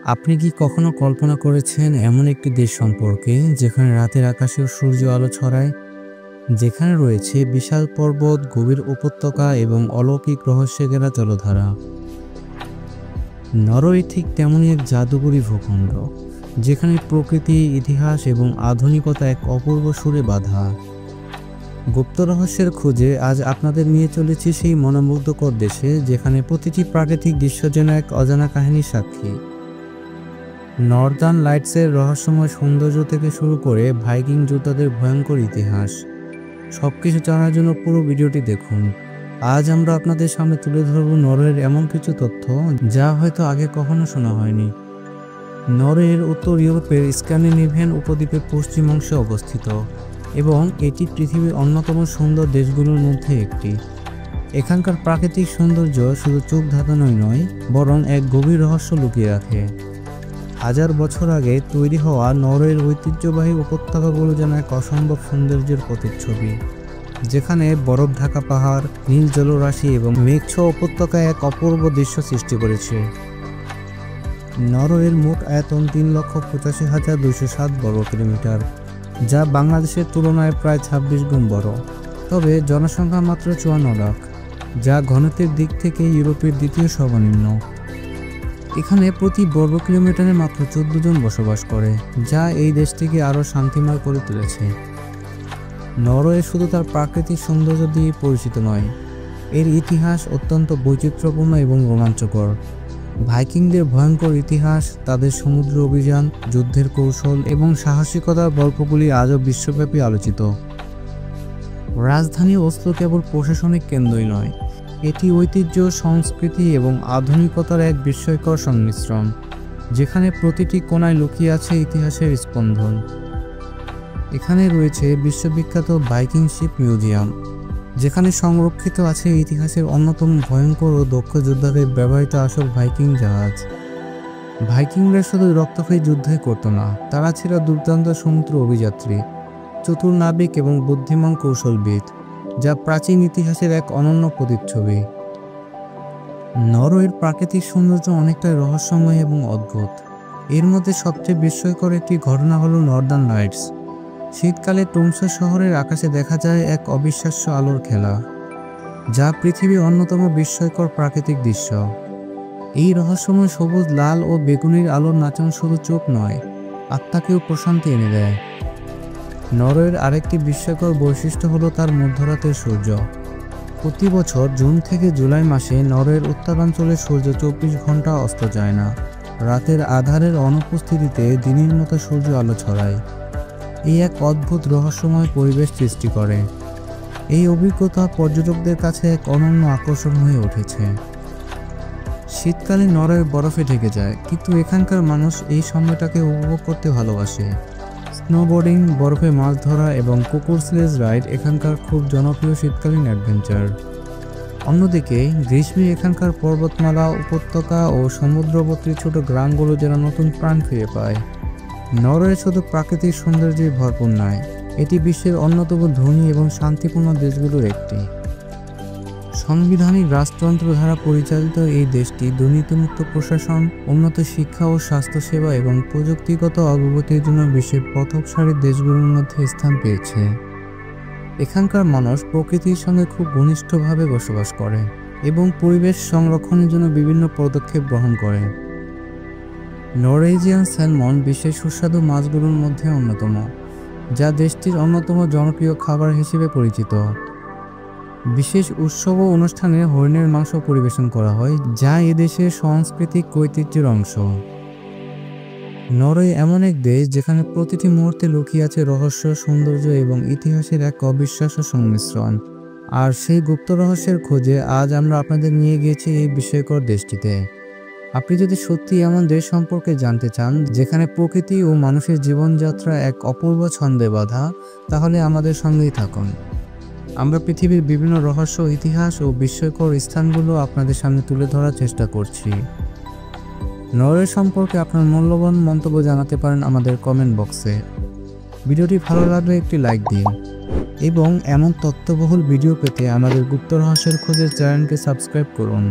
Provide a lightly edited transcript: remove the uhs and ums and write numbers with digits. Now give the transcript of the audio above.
আপনি কি কখনো কল্পনা করেছেন এমন একটি দেশ সম্পর্কে যেখানে রাতের আকাশেও সূর্য আলো ছড়ায়, যেখানে রয়েছে বিশাল পর্বত, গভীর উপত্যকা এবং অলৌকিক রহস্যে ঘেরা জলধারা? নরওয়ে ঠিক তেমনই এক জাদুকরী ভূখণ্ড, যেখানে প্রকৃতি, ইতিহাস এবং আধুনিকতা এক অপূর্ব সুরে বাঁধা। গুপ্ত রহস্যের খোঁজে আজ আপনাদের নিয়ে চলেছি সেই মনোমুগ্ধকর দেশে, যেখানে প্রতিটি প্রাকৃতিক দৃশ্য যেন এক অজানা কাহিনীর সাক্ষী। নর্দার্ন লাইটসের রহস্যময় সৌন্দর্য থেকে শুরু করে ভাইকিং যোদ্ধাদের ভয়ঙ্কর ইতিহাস, সবকিছু জানার জন্য পুরো ভিডিওটি দেখুন। আজ আমরা আপনাদের সামনে তুলে ধরব নরওয়ের এমন কিছু তথ্য যা হয়তো আগে কখনো শোনা হয়নি। নরওয়ের উত্তর ইউরোপের স্ক্যান্ডিনেভিয়ান উপদ্বীপের পশ্চিম অংশে অবস্থিত এবং এটি পৃথিবীর অন্যতম সুন্দর দেশগুলোর মধ্যে একটি। এখানকার প্রাকৃতিক সৌন্দর্য শুধু চোখ ধাঁধানোই নয়, বরং এক গভীর রহস্য লুকিয়ে রাখে। হাজার বছর আগে তৈরি হওয়া নরওয়ের ঐতিহ্যবাহী উপত্যকাগুলো যেন এক অসম্ভব সৌন্দর্যের প্রতিচ্ছবি, যেখানে বরফ ঢাকা পাহাড়, নীল জলরাশি এবং মেঘছোয়া উপত্যকায় এক অপূর্ব দৃশ্য সৃষ্টি করেছে। নরওয়ের মোট আয়তন 3,85,207 বর্গ কিলোমিটার, যা বাংলাদেশের তুলনায় প্রায় 26 গুণ বড়। তবে জনসংখ্যা মাত্র 54 লাখ, যা ঘনত্বের দিক থেকে ইউরোপের দ্বিতীয় সর্বনিম্ন। এখানে প্রতি বর্গ কিলোমিটারে মাত্র 14 জন বসবাস করে, যা এই দেশটিকে আরও শান্তিময় করে তুলেছে। নরওয়ে শুধু তার প্রাকৃতিক সৌন্দর্য দিয়ে পরিচিত নয়, এর ইতিহাস অত্যন্ত বৈচিত্র্যপূর্ণ এবং রোমাঞ্চকর। ভাইকিংদের ভয়ঙ্কর ইতিহাস, তাদের সমুদ্র অভিযান, যুদ্ধের কৌশল এবং সাহসিকতার গল্পগুলি আজও বিশ্বব্যাপী আলোচিত। রাজধানী ওসলো কেবল প্রশাসনিক কেন্দ্রই নয়, এটি ঐতিহ্য, সংস্কৃতি এবং আধুনিকতার এক বিস্ময়কর সংমিশ্রণ, যেখানে প্রতিটি কোণায় লুকিয়ে আছে ইতিহাসের স্পন্দন। এখানে রয়েছে বিশ্ববিখ্যাত ভাইকিং শিপ মিউজিয়াম, যেখানে সংরক্ষিত আছে ইতিহাসের অন্যতম ভয়ঙ্কর ও দক্ষ যোদ্ধাদের ব্যবহৃত আসল ভাইকিং জাহাজ। ভাইকিংরা শুধু রক্তক্ষয়ী যুদ্ধই করত না, তারা ছিল দুর্দান্ত সমুদ্র অভিযাত্রী, চতুর নাবিক এবং বুদ্ধিমান কৌশলবিদ, যা প্রাচীন ইতিহাসের এক অনন্য প্রতিচ্ছবি। নরওয়ের প্রাকৃতিক সৌন্দর্য অনেকটাই রহস্যময় এবং অদ্ভুত। এর মধ্যে সবচেয়ে বিস্ময়কর একটি ঘটনা হলো নর্দার্ন লাইটস। শীতকালে ট্রোমসো শহরের আকাশে দেখা যায় এক অবিশ্বাস্য আলোর খেলা, যা পৃথিবীর অন্যতম বিস্ময়কর প্রাকৃতিক দৃশ্য। এই রহস্যময় সবুজ, লাল ও বেগুনির আলোর নাচন শুধু চোখ নয়, আত্মাকেও প্রশান্তি এনে দেয়। নরওয়ের আরেকটি বিস্ময়কর বৈশিষ্ট্য হলো তার মধ্যরাতের সূর্য। প্রতি বছর জুন থেকে জুলাই মাসে নরওয়ের উত্তরাঞ্চলে সূর্য 24 ঘন্টা অস্ত যায় না। রাতের আধারের অনুপস্থিতিতে দিনের মতো সূর্য আলো ছড়ায়। এই এক অদ্ভুত রহস্যময় পরিবেশ সৃষ্টি করে। এই অভিজ্ঞতা পর্যটকদের কাছে এক অনন্য আকর্ষণ হয়ে উঠেছে। শীতকালে নরওয়ে বরফে ঢেকে যায়, কিন্তু এখানকার মানুষ এই সময়টাকে উপভোগ করতে ভালোবাসে। স্নোবোর্ডিং, বরফে মাছ ধরা এবং কুকুর স্লেজ রাইড এখানকার খুব জনপ্রিয় শীতকালীন অ্যাডভেঞ্চার। অন্যদিকে গ্রীষ্মে এখানকার পর্বতমালা, উপত্যকা ও সমুদ্রবর্তী ছোট গ্রামগুলো যেন নতুন প্রাণ ফিরে পায়। নরওয়ে শুধু প্রাকৃতিক সৌন্দর্যে ভরপুর নয়, এটি বিশ্বের অন্যতম ধনী এবং শান্তিপূর্ণ দেশগুলোর একটি। সাংবিধানিক রাজতন্ত্র দ্বারা পরিচালিত এই দেশটি দুর্নীতিমুক্ত প্রশাসন, উন্নত শিক্ষা ও স্বাস্থ্যসেবা এবং প্রযুক্তিগত অগ্রগতির জন্য বিশ্বের প্রথম সারির দেশগুলোর মধ্যে স্থান পেয়েছে। এখানকার মানুষ প্রকৃতির সঙ্গে খুব ঘনিষ্ঠভাবে বসবাস করে এবং পরিবেশ সংরক্ষণের জন্য বিভিন্ন পদক্ষেপ গ্রহণ করে। নরওয়েজিয়ান স্যালমন বিশ্বের সুস্বাদু মাছগুলোর মধ্যে অন্যতম, যা দেশটির অন্যতম জনপ্রিয় খাবার হিসেবে পরিচিত। বিশেষ উৎসব ও অনুষ্ঠানে হরিণের মাংস পরিবেশন করা হয়, যা এদেশের সাংস্কৃতিক ঐতিহ্যের অংশ। নরওয়ে এমন এক দেশ যেখানে প্রতিটি মুহূর্তে লুকিয়ে আছে রহস্য, সৌন্দর্য এবং ইতিহাসের এক অবিশ্বাস্য সংমিশ্রণ। আর সেই গুপ্ত রহস্যের খোঁজে আজ আমরা আপনাদের নিয়ে গিয়েছি এই বিস্ময়কর দেশটিতে। আপনি যদি সত্যি এমন দেশ সম্পর্কে জানতে চান যেখানে প্রকৃতি ও মানুষের জীবনযাত্রা এক অপূর্ব ছন্দে বাঁধা, তাহলে আমাদের সঙ্গেই থাকুন। আমরা পৃথিবীর বিভিন্ন রহস্য, ইতিহাস ও বিস্ময়কর স্থানগুলো আপনাদের সামনে তুলে ধরার চেষ্টা করছি। নরওয়ে সম্পর্কে আপনার মূল্যবান মন্তব্য জানাতে পারেন আমাদের কমেন্ট বক্সে। ভিডিওটি ভালো লাগলে একটি লাইক দিন এবং এমন তথ্যবহুল ভিডিও পেতে আমাদের গুপ্ত রহস্যের খোঁজের চ্যানেলকে সাবস্ক্রাইব করুন।